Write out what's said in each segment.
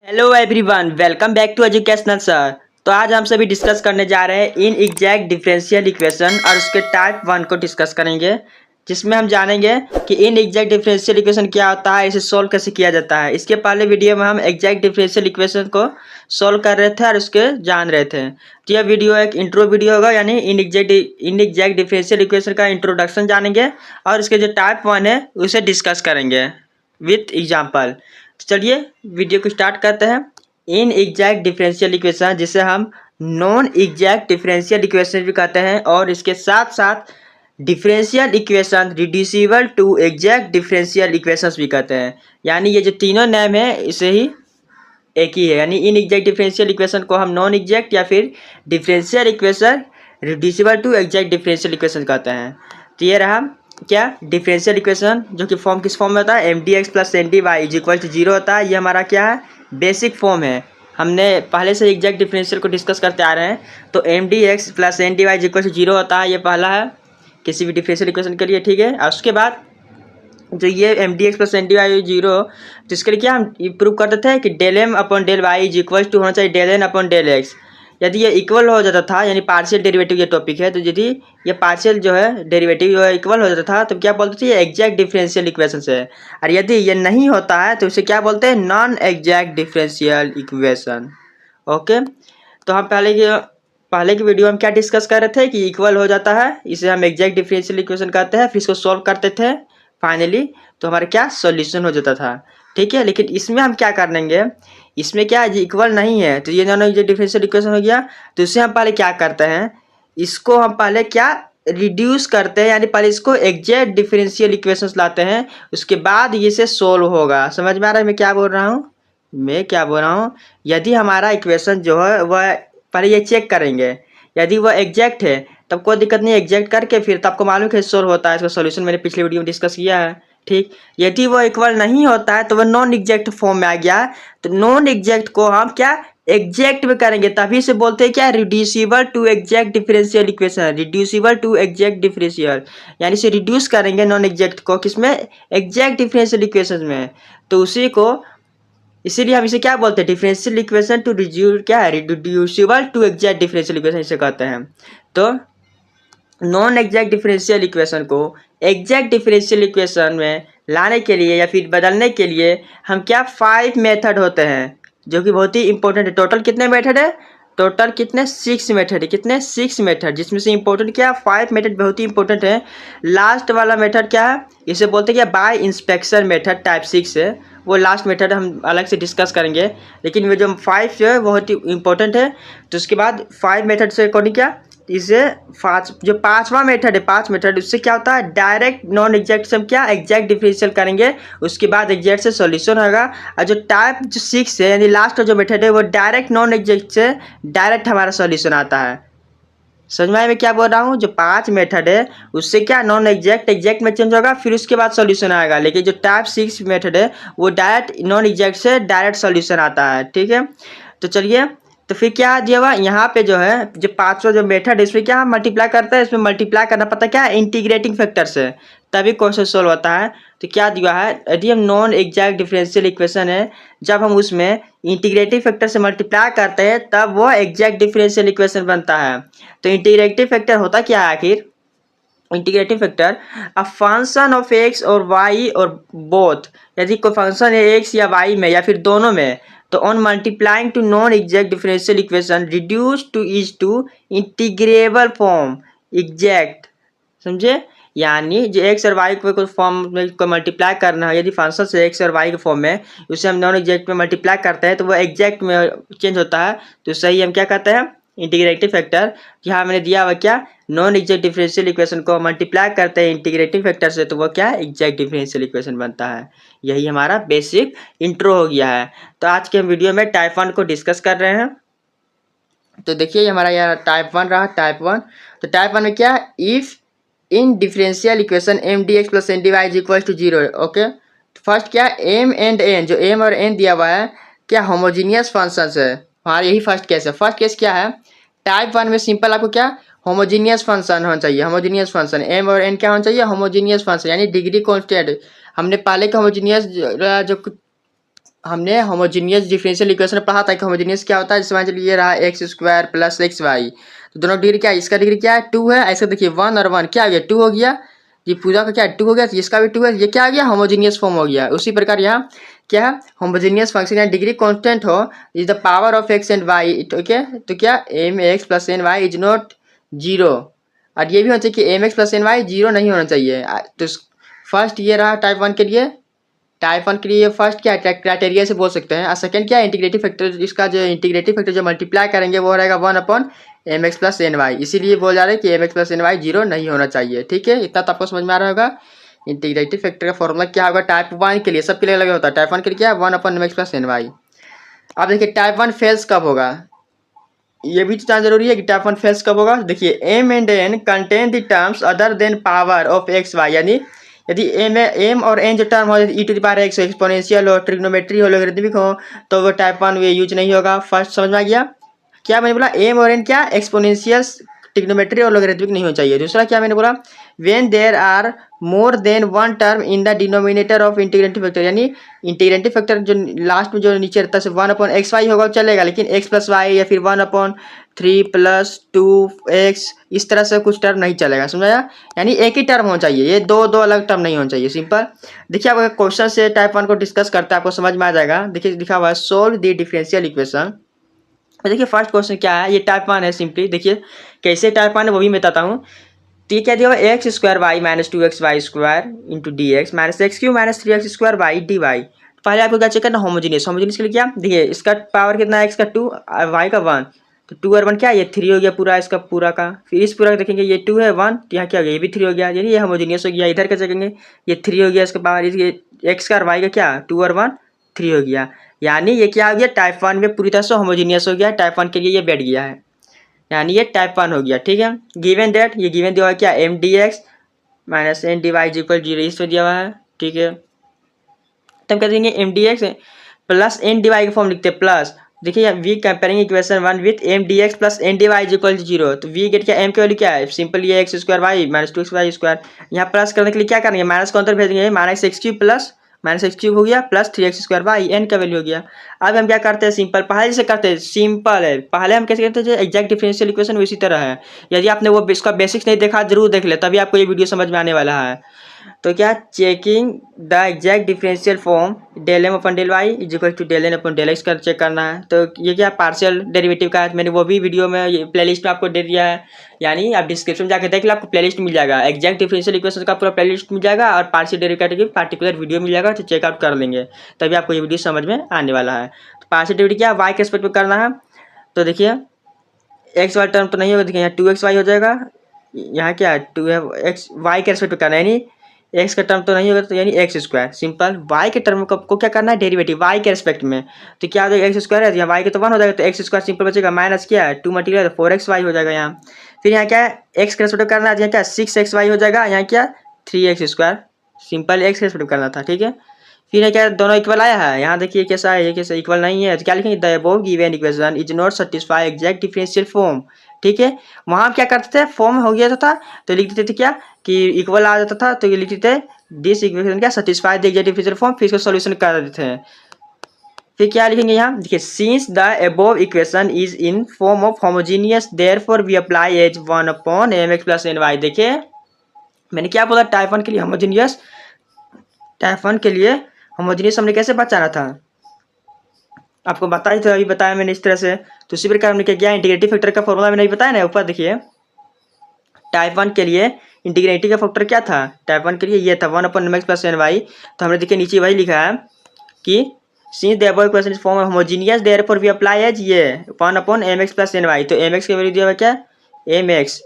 Hello everyone, welcome back to educational sir. तो आज हम सभी डिस्कस करने जा रहे हैं इन एग्जैक्ट डिफरेंशियल इक्वेशन और उसके टाइप 1 को डिस्कस करेंगे, जिसमें हम जानेंगे कि इन एग्जैक्ट डिफरेंशियल इक्वेशन क्या होता है, इसे सोल्व कैसे किया जाता है। इसके पहले वीडियो में हम एग्जैक्ट डिफरेंशियल इक्वेशन को सोल्व कर रहे थे और उसके जान रहे थे। तो यह वीडियो एक इंट्रो वीडियो होगा, यानी इन एग्जैक्ट डिफरेंशियल इक्वेशन का इंट्रोडक्शन जानेंगे और उसके जो टाइप 1 है उसे डिस्कस करेंगे विथ एग्जाम्पल। तो चलिए वीडियो को स्टार्ट करते हैं। इन एग्जैक्ट डिफरेंशियल इक्वेशन, जिसे हम नॉन एग्जैक्ट डिफरेंशियल इक्वेशन भी कहते हैं, और इसके साथ साथ differential equation reducible to exact differential equations भी कहते हैं। यानी ये जो तीनों नेम है इसे ही एक ही है। यानी इन एग्जैक्ट डिफरेंशियल इक्वेशन को हम नॉन एग्जैक्ट या फिर differential equation reducible to exact differential equation कहते हैं। तो ये रहा क्या डिफरेंशियल इक्वेशन, जो कि फॉर्म किस फॉर्म में होता है, M d x plus N d y is equal to zero होता है। ये हमारा क्या है, बेसिक फॉर्म है। हमने पहले से एग्जैक्ट डिफरेंशियल को डिस्कस करते आ रहे हैं। तो M d x plus N d y is equal to zero होता है, ये पहला है किसी भी डिफरेंशियल इक्वेशन के लिए, ठीक है। और उसके बाद जो ये M d x plus N d y zero, तो इसके लिए क्या हम प्रूव करते थे कि del M upon del y is equal to होना चाहिए del N upon del x. यदि ये इक्वल हो जाता था, यानी पार्शियल डेरिवेटिव ये टॉपिक है, तो यदि ये पार्शियल जो है डेरिवेटिव जो है इक्वल हो जाता था, तो क्या बोलते थे, ये एग्जैक्ट डिफरेंशियल इक्वेशन है। और यदि ये नहीं होता है तो इसे क्या बोलते हैं, non exact differential equation. Okay, तो हम पहले की वीडियो में क्या डिस्कस कर रहे थे कि इक्वल हो जाता है, इसे हम एग्जैक्ट डिफरेंशियल इक्वेशन कहते हैं। फिर इसको सॉल्व करते थे फाइनली, तो हमारा क्या सॉल्यूशन हो जाता था, ठीक है। लेकिन इसमें हम क्या कर लेंगे, इसमें क्या है, इक्वल नहीं है, तो ये दोनों जो डिफरेंशियल इक्वेशन हो गया, तो इससे हम पहले क्या करते हैं, इसको हम पहले क्या रिड्यूस करते हैं, यानी पहले इसको एग्जैक्ट डिफरेंशियल इक्वेशंस लाते हैं, उसके बाद ये से सोल्व होगा। समझ में आ रहा है मैं क्या बोल रहा हूँ? यदि हमारा इक्वेशन जो है वह पहले ये चेक करेंगे, यदि वह एग्जैक्ट है तब कोई दिक्कत नहीं, एग्जैक्ट करके फिर तो आपको मालूम है सोल्व होता है। इसका सॉल्यूशन मैंने पिछले वीडियो में डिस्कस किया है, ठीक। यदि वो इक्वल नहीं होता है तो वह नॉन एग्जैक्ट फॉर्म में आ गया, तो नॉन एग्जैक्ट को हम क्या एग्जैक्ट में करेंगे, तभी से बोलते हैं क्या, reducible to exact differential equation. Reducible to exact differential, यानी से रिड्यूस करेंगे नॉन एग्जैक्ट को किसमें, एग्जैक्ट डिफरेंशियल इक्वेशन में। तो उसी को इसीलिए हम इसे क्या बोलते हैं, डिफरेंशियल इक्वेशन टू रिड्यूस क्या है, reducible to exact differential equation इसे कहते हैं। तो नॉन एग्जैक्ट डिफरेंशियल इक्वेशन को एग्जैक्ट डिफरेंशियल इक्वेशन में लाने के लिए या फिर बदलने के लिए हम क्या 5 मेथड होते हैं, जो कि बहुत ही इंपॉर्टेंट है। टोटल कितने मेथड है, टोटल कितने 6 मेथड है, कितने 6 मेथड, जिसमें से इंपॉर्टेंट क्या 5 मेथड बहुत ही इंपॉर्टेंट है। लास्ट वाला मेथड क्या है, इसे बोलते हैं क्या, बाय इंस्पेक्शन मेथड टाइप 6 है। वो लास्ट मेथड हम अलग से डिस्कस करेंगे, लेकिन वो जो 5 जो है बहुत ही इंपॉर्टेंट है। तो उसके बाद 5 मेथड से अकॉर्डिंग क्या, इसे जो पांचवा मेथड है, 5 मेथड, उससे क्या होता है, डायरेक्ट नॉन एग्जैक्ट से हम क्या एग्जैक्ट डिफरेंशियल करेंगे, उसके बाद एग्जैक्ट से सॉल्यूशन होगा। और जो टाइप जो 6 है, यानी लास्ट जो मेथड है, वो डायरेक्ट नॉन एग्जैक्ट से डायरेक्ट हमारा सॉल्यूशन आता है। समझ में आया मैं क्या बोल रहा हूँ? जो 5 मेथड है उससे क्या नॉन एग्जैक्ट एग्जैक्ट में चेंज होगा, फिर उसके बाद सॉल्यूशन आएगा। लेकिन जो टाइप 6 मेथड है वो डायरेक्ट नॉन एग्जैक्ट से डायरेक्ट सॉल्यूशन आता है, ठीक है। तो चलिए, तो फिर क्या दिया हुआ यहाँ पे जो है, जो 5वां जो मेथड है इसमें क्या हम मल्टीप्लाई करते हैं, इसमें मल्टीप्लाई करना पता क्या है, इंटीग्रेटिंग फैक्टर से, तभी क्वेश्चन सोल्व होता है। तो क्या दिया है, यदि हम नॉन एग्जैक्ट डिफरेंशियल इक्वेशन है, जब हम उसमें इंटीग्रेटिव फैक्टर से मल्टीप्लाई करते हैं तब वो एग्जैक्ट डिफरेंशियल इक्वेशन बनता है। तो इंटीग्रेटिव फैक्टर होता क्या है आखिर, integrative factor a function of x और वाई और बोथ, यदि कोई फंक्शन है एक्स या वाई में या फिर दोनों में, तो on multiplying to non exact differential equation reduce to is to integrable form exact. समझे, यानी जो एक्स और वाई को फॉर्म में को मल्टीप्लाई करना है, यदि फंक्शन से एक्स और वाई के फॉर्म में, उसे हम नॉन एग्जैक्ट में मल्टीप्लाई करते हैं तो वो एग्जैक्ट में चेंज होता है, तो सही हम क्या कहते हैं, इंटीग्रेटिव फैक्टर। यहाँ मैंने दिया हुआ क्या, नॉन एग्जैक्ट डिफरेंशियल इक्वेशन को मल्टीप्लाई करते हैं इंटीग्रेटिव फैक्टर से, तो वो क्या एग्जैक्ट डिफरेंशियल इक्वेशन बनता है। यही हमारा बेसिक इंट्रो हो गया है। तो आज के वीडियो में टाइप 1 को डिस्कस कर रहे हैं। तो देखिए हमारा यहाँ टाइप 1 रहा, टाइप 1। तो टाइप 1 में क्या है, if in differential equation M d x plus N d y is equal to zero. Okay, first क्या एम एंड एन, जो एम और एन दिया हुआ है क्या होमोजीनियस फंक्शन है, हमारा यही फर्स्ट केस है। फर्स्ट केस क्या है, टाइप 1 में सिंपल आपको क्या होमोजीनियस फंक्शन होना चाहिए, होमोजीनियस फंक्शन एम और एन क्या होना चाहिए, होमोजीनियस फंक्शन, यानी डिग्री कॉन्स्टेंट। हमने पहले के होमोजीनियस जो हमने होमोजीनियस डिफरेंशियल इक्वेशन पढ़ा था कि होमोजीनियस क्या होता है। जैसे मान चलिए ये रहा x square plus x y, तो दोनों डिग्री क्या है, इसका डिग्री क्या है 2 है। ऐसे देखिए 1 और 1 क्या हो गया 2 हो गया, ये पूरा का क्या 2 हो गया, तो इसका भी 2 है, ये क्या आ गया होमोजीनियस फॉर्म हो गया। उसी प्रकार यहाँ क्या है होमोजीनियस फंक्शन या डिग्री कांस्टेंट हो is the power of x and y, okay. तो क्या M x plus N y is not zero, और ये भी होना चाहिए कि M x plus N y zero नहीं होना चाहिए। तो फर्स्ट ये रहा टाइप 1 के लिए। टाइप 1 के लिए फर्स्ट क्या क्राइटेरिया से बोल सकते हैं, और सेकंड क्या है इंटीग्रेटिव फैक्टर, इसका जो इंटीग्रेटिव फैक्टर जो मल्टीप्लाई करेंगे वो रहेगा 1 upon M x plus N y. इसीलिए बोल जा रहे हैं कि M x plus N y zero नहीं होना चाहिए, ठीक है। इतना तो आपको समझ में आ रहा होगा। इंटीग्रेटिव फैक्टर का फॉर्मूला क्या होगा टाइप 1 के लिए, सबके लिए अलग होता है। टाइप 1 के लिए क्या है 1 upon M x plus N y. अब देखिए टाइप 1 फेल्स कब होगा, ये भी जानना जरूरी है कि टाइप 1 फेल्स कब होगा। देखिए M and N contain the terms other than power of X Y, यानी यदि एम और एन जो टर्म हो e to the power X exponential हो, ट्रिग्नोमेट्री हो, लॉगरिथमिक हो, तो वो टाइप 1 ये यूज नहीं होगा। फर्स्ट समझ में आ गया। क्या मैंने बोला एम और एन क्या एक्सपोनेंशियल ट्रिग्नोमेट्री और लॉगरिथमिक नहीं होना चाहिए। दूसरा क्या मैंने बोला when there are more than one term in the denominator of integrative factor, यानी इंटीग्रेटिव फैक्टर जो लास्ट में जो नीचे रहता है 1 अपॉन एक्स वाई होगा चलेगा, लेकिन एक्स प्लस वाई या फिर 1 अपॉन 3 प्लस 2x इस तरह से कुछ टर्म नहीं चलेगा, समझाया। यानी एक ही टर्म होना चाहिए, ये दो दो अलग टर्म नहीं होना चाहिए, सिंपल। देखिए आपको क्वेश्चन से टाइप 1 को डिस्कस करते हैं, आपको समझ में आ जाएगा। देखिए लिखा हुआ है सोल्व द डिफरेंशियल इक्वेशन। देखिए फर्स्ट क्वेश्चन क्या है, ये टाइप 1 है। सिंपली देखिए कैसे टाइप 1 है वो भी मैं बताता हूँ। तो ये क्या दिया हुआ x square y minus 2x y square into d x minus x cube minus 3x square y d y. पहले आपको क्या चेक करना होमोजीनियस, होमोजीनियस के लिए क्या देखिए इसका पावर कितना है, एक्स का 2 वाई का 1, तो 2 और 1 क्या ये 3 हो गया पूरा इसका पूरा का। फिर इस पूरा का देखेंगे ये 2 है 1, तो यहाँ क्या हो गया ये भी 3 हो गया, यानी ये होमोजीनियस हो गया। इधर का चेकेंगे ये 3 हो गया इसका पावर, ये एक्स का और वाई का क्या 2 और 1 3 हो गया, यानी ये क्या हो गया टाइप 1 में पूरी तरह से होमोजीनियस हो गया। टाइप 1 के लिए ये बैठ गया है, यानी ये टाइप 1 हो गया, ठीक है। गिवन दैट ये गिवन दिया हुआ है क्या M d x minus N d y equal zero, इस पर दिया हुआ है, ठीक है। तो हम कह देंगे M d x plus N d y का फॉर्म लिखते हैं प्लस। देखिए we comparing equation 1 with M d x plus N d y equal zero, तो वी गेट क्या एम की वैल्यू क्या है सिंपल ये x square y minus 2x y square. यहाँ प्लस करने के लिए क्या करेंगे माइनस का अंतर भेजेंगे, minus x cube plus minus x cube हो गया plus 3x square Y N का वैल्यू हो गया। अब हम क्या करते हैं सिंपल पहले से करते हैं, सिंपल है। पहले हम कैसे करते हैं जो एग्जैक्ट डिफरेंशियल इक्वेशन इसी तरह है। यदि आपने वो इसका बेसिक्स नहीं देखा जरूर देख ले, तभी आपको ये वीडियो समझ में आने वाला है। तो क्या checking the exact differential form del M upon del y is equal to del N upon del x का चेक करना है। तो ये क्या पार्शियल डेरिवेटिव का है, मैंने वो भी वीडियो में प्लेलिस्ट में आपको दे दिया है, यानी आप डिस्क्रिप्शन में जाकर देख लो आपको प्लेलिस्ट मिल जाएगा। एग्जैक्ट डिफरेंशियल इक्वेशन का पूरा प्लेलिस्ट मिल जाएगा और पार्शियल डेरिवेटिव की पार्टिकुलर वीडियो मिल जाएगा, तो चेकआउट कर लेंगे तभी आपको ये वीडियो समझ में आने वाला है। तो पार्शियल डेरिवेटिव क्या वाई के रिस्पेक्ट में करना है, तो देखिए एक्स वाई टर्म तो नहीं होगा, देखिए यहाँ 2x वाई हो जाएगा, यहाँ क्या है 2x वाई के रिस्पेक्ट में करना है, यानी एक्स का टर्म तो नहीं होगा तो यानी एक्स स्क्वायर सिंपल। वाई के टर्म को क्या करना है डेरिवेटिव वाई के रिस्पेक्ट में, तो क्या हो जाएगा एक्स स्क्वायर है तो यहाँ वाई के तो 1 हो जाएगा, तो एक्स स्क्वायर सिंपल बचेगा माइनस क्या है 2 मल्टीप्लाई तो 4x वाई हो जाएगा यहाँ। फिर यहाँ क्या है एक्स के रिस्पेक्ट करना है, यहाँ क्या 6x वाई हो जाएगा, यहाँ क्या 3x स्क्वायर सिंपल एक्स के रिस्पेक्ट करना था, ठीक है। फिर यहाँ क्या दोनों इक्वल आया है, यहाँ देखिए कैसा है, ये कैसा इक्वल नहीं है, तो क्या लिखेंगे the above given equation is not satisfy exact differential form, ठीक है। वहाँ क्या करते थे फॉर्म हो गया था तो लिख देते थे क्या कि इक्वल आ जाता था, तो ये लिख देते दिस इक्वेशन क्या satisfy the exact differential form, फिर इसको सॉल्यूशन कर देते हैं। फिर क्या लिखेंगे यहाँ देखिए since the above equation is in form of homogeneous therefore we apply as 1 upon M x plus N y. देखिए मैंने क्या बोला टाइप 1 के लिए होमोजीनियस, टाइप 1 के लिए होमोजीनियस हमने कैसे बचाना था आपको बताया था, अभी बताया मैंने इस तरह से। तो उसी प्रकार हमने क्या किया इंटीग्रेटिव फैक्टर का फॉर्मूला मैंने बताया ना ऊपर देखिए। टाइप 1 के लिए इंटीग्रेटिव का फैक्टर क्या था टाइप 1 के लिए ये था 1 upon M x plus N y. तो हमने देखिए नीचे वही लिखा है कि since the above equation is form homogeneous therefore we apply as ये 1 upon M x plus N y. तो एम एक्स की वैल्यू दिया हुआ क्या एम एक्स,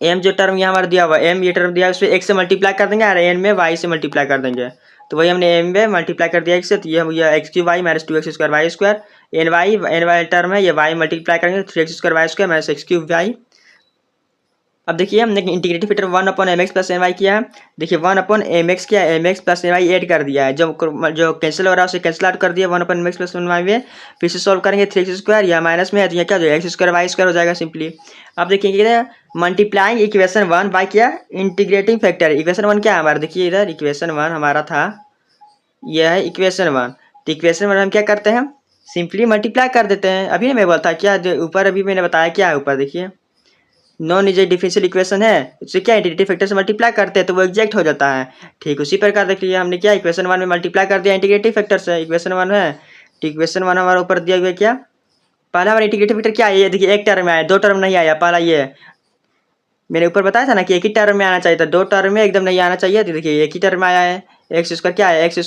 एम जो टर्म यहाँ हमारा दिया हुआ एम ये टर्म दिया है उस पर एक्स से मल्टीप्लाई कर देंगे और एन में वाई से मल्टीप्लाई कर देंगे, तो वही हमने एम में मल्टीप्लाई कर दिया एक्स से, तो ये भैया x cube y minus 2x square y square N y term है, ये वाई मल्टीप्लाई करेंगे 3x square y square minus x cube y. अब देखिए हमने integrative factor 1 upon M x plus N y किया है, देखिए 1 अपॉन एम एक्स क्या M x plus N y add कर दिया है, जो कैंसिल हो रहा है उसे कैंसिल आउट कर दिया 1 upon M x plus N y में। फिर से सॉल्व करेंगे 3x स्क्वायर या माइनस में है तो यहाँ क्या हो जाएगा एक्स स्क्वायर वाई स्क्वायर हो जाएगा सिंपली। अब देखिए मल्टीप्लाइंग इक्वेशन 1 बाय क्या इंटीग्रेटिंग फैक्टर, इक्वेशन 1 क्या है हमारा देखिए इधर इक्वेशन 1 हमारा था यह है इक्वेशन 1। तो इक्वेशन 1 हम क्या करते हैं, सिंपली मल्टीप्लाई कर देते हैं। अभी मैं बोलता क्या ऊपर, अभी मैंने बताया क्या है ऊपर, देखिए नॉन एग्जैक्ट डिफरेंशियल इक्वेशन है, उससे क्या इंटीग्रेटिव फैक्टर से मल्टीप्लाई करते हैं तो वो एग्जैक्ट हो जाता है। ठीक उसी प्रकार देखिए हमने क्या इक्वेशन 1 में मल्टीप्लाई कर दिया इंटीग्रेटिव फैक्टर से, इक्वेशन 1 है। तो इक्वेशन 1 हमारा ऊपर दिया हुआ क्या, पहला हमारा इंटीग्रेटिव फैक्टर क्या है, ये देखिए एक टर्म में आया, 2 टर्म नहीं आया। पहला ये मैंने ऊपर बताया था ना कि एक ही टर्म में आना चाहिए था, 2 टर्म में एकदम नहीं आना चाहिए। तो देखिए एक ही टर्म में आया है, एक्स स्क्वायर क्या है, एक्स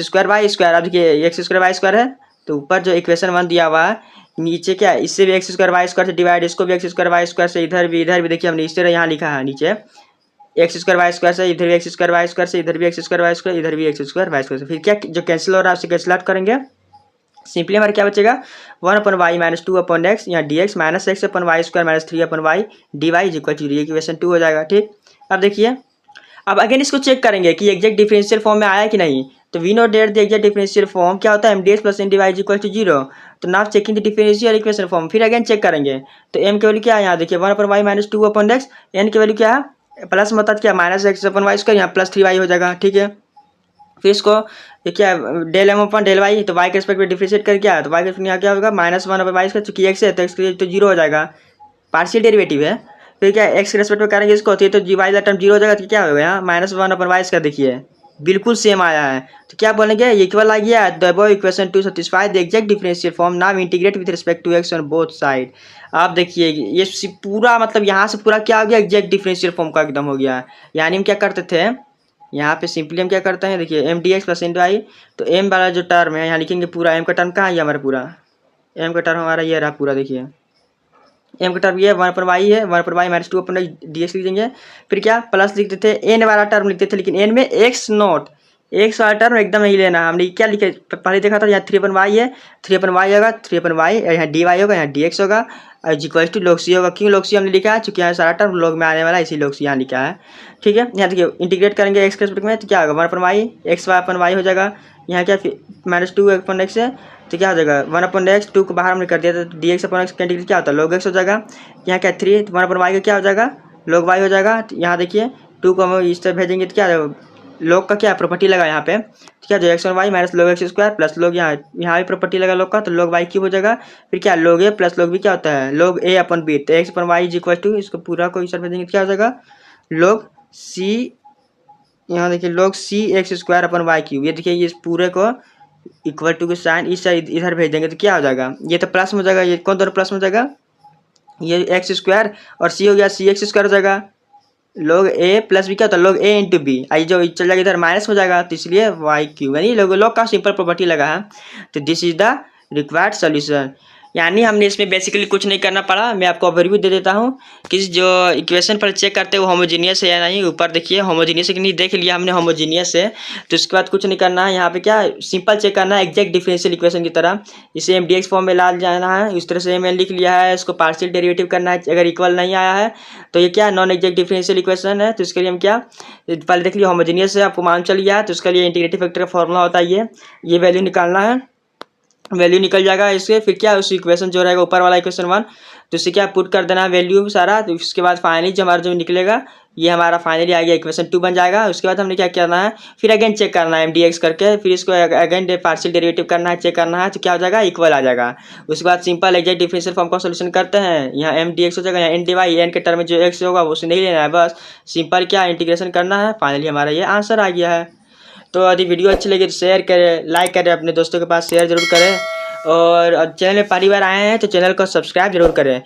स्क्वायर वाई स्क्वायर। अब देखिए एक्स स्क्वायर वाई स्क्वायर है, तो ऊपर जो इक्वेशन 1 दिया हुआ है, नीचे क्या है, इससे भी एक्स स्क्वायर वाई स्क्वायर से डिवाइड, इसको भी एक्स स्क्वायर वाई स्क्वायर से, इधर भी देखिए हमने इस तरह यहाँ लिखा है नीचे एक्स स्क्वायर वाई स्क्वायर से, इधर भी एक्स स्क्वायर वाई स्क्वायर से, इधर भी एक्स स्क्वायर वाई स्क्वायर, इधर भी एक्स स्क्वायर वाई स्क्वायर से। फिर क्या जो कैंसिल हो रहा है उससे कैंसिल आउट करेंगे, सिंपली हमारा क्या बचेगा, 1/y माइनस 2/x या dx minus x upon y square minus 3/y dy is equal to equation 2 हो जाएगा। ठीक, अब देखिए अब अगेन इसको चेक करेंगे कि एग्जैक्ट डिफरेंशियल फॉर्म में आया कि नहीं। तो we note that the exact differential form क्या होता है, mdx plus ndy is equal to 0। तो now checking the differential equation form, फिर अगेन चेक करेंगे। तो m की वैल्यू क्या है, यहाँ देखिए 1/y माइनस 2/x, n की वैल्यू क्या है प्लस मतलब क्या minus x upon y square, यहाँ प्लस 3y हो जाएगा। ठीक है, फिर इसको ये क्या del M upon del y, तो वाई के रिस्पेक्ट में डिफरेंशिएट कर क्या है, तो वाई के रिस्पेक्ट यहाँ क्या होगा -1/y स्क्वायर, चूंकि एक्स है तो एक्स के लिए तो 0 हो जाएगा, पार्शियल डेरिवेटिव है। फिर क्या एक्स के रेस्पेक्ट में करेंगे इसको, तो जी वाई का टर्म 0 हो जाएगा, तो क्या होगा यहाँ -1/y स्क्वायर, देखिए बिल्कुल सेम आया है। तो क्या बोलेंगे इक्वल आ गया, the above equation to satisfy the exact differential form, now integrate with respect to x on both side. आप देखिए ये पूरा मतलब यहाँ से पूरा क्या हो गया, एग्जैक्ट डिफरेंशियल फॉर्म का एकदम हो गया। यानी हम क्या करते थे, यहाँ पे सिंपली हम क्या करते हैं, देखिए M d x plus N d y, तो एम वाला जो टर्म है यहाँ लिखेंगे पूरा, एम का टर्म कहाँ है हमारा पूरा, एम का टर्म हमारा ये रहा पूरा, देखिए एम का टर्म ये 1/y है, 1/y माइनस 2/dx लिख देंगे। फिर क्या प्लस लिखते थे, एन वाला टर्म लिखते थे, लेकिन एन में एक्स नॉट, एक्स वाला टर्म एकदम नहीं लेना। हमने क्या लिखे पहले देखा था, यहाँ 3/y है, 3/y होगा, 3/y यहाँ dy होगा, यहाँ dx होगा, और इक्वल टू log c होगा। क्यों log c हमने लिखा है, चूंकि यहाँ सारा टर्म log में आने वाला है, इसी log c यहाँ लिखा है। ठीक है, यहाँ देखिए इंटीग्रेट करेंगे एक्स के रिस्पेक्ट में, तो क्या होगा 1/y x/y हो जाएगा, यहाँ क्या -2/x है, तो क्या हो जाएगा 1/x, 2 को बाहर हमने कर दिया, तो dx/x का इंटीग्रेट क्या होता है log x हो जाएगा। यहाँ क्या 3, तो 1/y का क्या हो जाएगा log y हो जाएगा। तो यहाँ देखिए 2 को हम इस तरह भेजेंगे तो क्या log का क्या प्रॉपर्टी लगा यहाँ पे, तो क्या जो x और y minus log x square plus log यहाँ भी प्रॉपर्टी लगा log का, तो log y क्यूब हो जाएगा। फिर क्या log a plus log b क्या होता है log a/b, तो x/y इज इक्वल टू, इसको पूरा को इस तरह भेजेंगे तो क्या हो जाएगा log c, यहाँ देखिए log c x square upon y cube. ये देखिए ये पूरे को इक्वल टू के साइन इस साइड इधर भेज देंगे तो क्या हो जाएगा, ये तो प्लस में हो जाएगा, ये कौन दोनों प्लस में हो जाएगा, ये एक्स स्क्वायर और सी हो गया सी एक्स स्क्वायर हो जाएगा, log a प्लस बी क्या होता है log a इंटू बी, आई जो चल जाएगा इधर माइनस हो जाएगा, तो इसलिए वाई क्यूब, यानी log का सिंपल प्रॉपर्टी लगा है। तो this is the required solution, यानी हमने इसमें बेसिकली कुछ नहीं करना पड़ा। मैं आपको ओवरव्यू दे देता हूँ कि जो इक्वेशन पर चेक करते हैं वो होमोजीनियस है या नहीं। ऊपर देखिए होमोजीनियस है कि नहीं, देख लिया हमने होमोजीनियस है, तो उसके बाद कुछ नहीं करना है। यहाँ पे क्या सिंपल चेक करना है एग्जैक्ट डिफरेंशियल इक्वेशन की तरह, इसे एम डी एक्स फॉर्म में ला जाना है। इस तरह से मैंने लिख लिया है, इसको पार्शियल डेरिवेटिव करना है, अगर इक्वल नहीं आया है तो ये क्या नॉन एग्जैक्ट डिफरेंशियल इक्वेशन है। तो इसके लिए हम क्या पहले देख लिया होमोजीनियस है, आपको मालूम चल गया है, तो उसके लिए इंटीग्रेटिव फैक्टर का फॉर्मूला होता है ये वैल्यू निकालना है, वैल्यू निकल जाएगा इसके। फिर क्या उस इक्वेशन जो रहेगा ऊपर वाला इक्वेशन 1, तो उससे क्या पुट कर देना वैल्यू सारा, तो उसके बाद फाइनली जो हमारा जो निकलेगा ये हमारा फाइनली आ गया इक्वेशन 2 बन जाएगा। उसके बाद हमने क्या करना है, फिर अगेन चेक करना है एम डी एक्स करके, फिर इसको अगेन पार्शियल डेरिवेटिव करना है, चेक करना है, तो क्या हो जाएगा इक्वल आ जाएगा। उसके बाद सिंपल एग्जैक्ट डिफरेंशियल फॉर्म का सोल्यूशन करते हैं, यहाँ एम डी एक्स हो जाएगा, यहाँ एन डी वाई, एन के टर्म में जो एक्स होगा उसे नहीं लेना है, बस सिंपल क्या इंटीग्रेशन करना है, फाइनली हमारा ये आंसर आ गया है। तो यदि वीडियो अच्छी लगी तो शेयर करें, लाइक करें, अपने दोस्तों के पास शेयर जरूर करें, और चैनल में पहली बार आए हैं तो चैनल को सब्सक्राइब जरूर करें।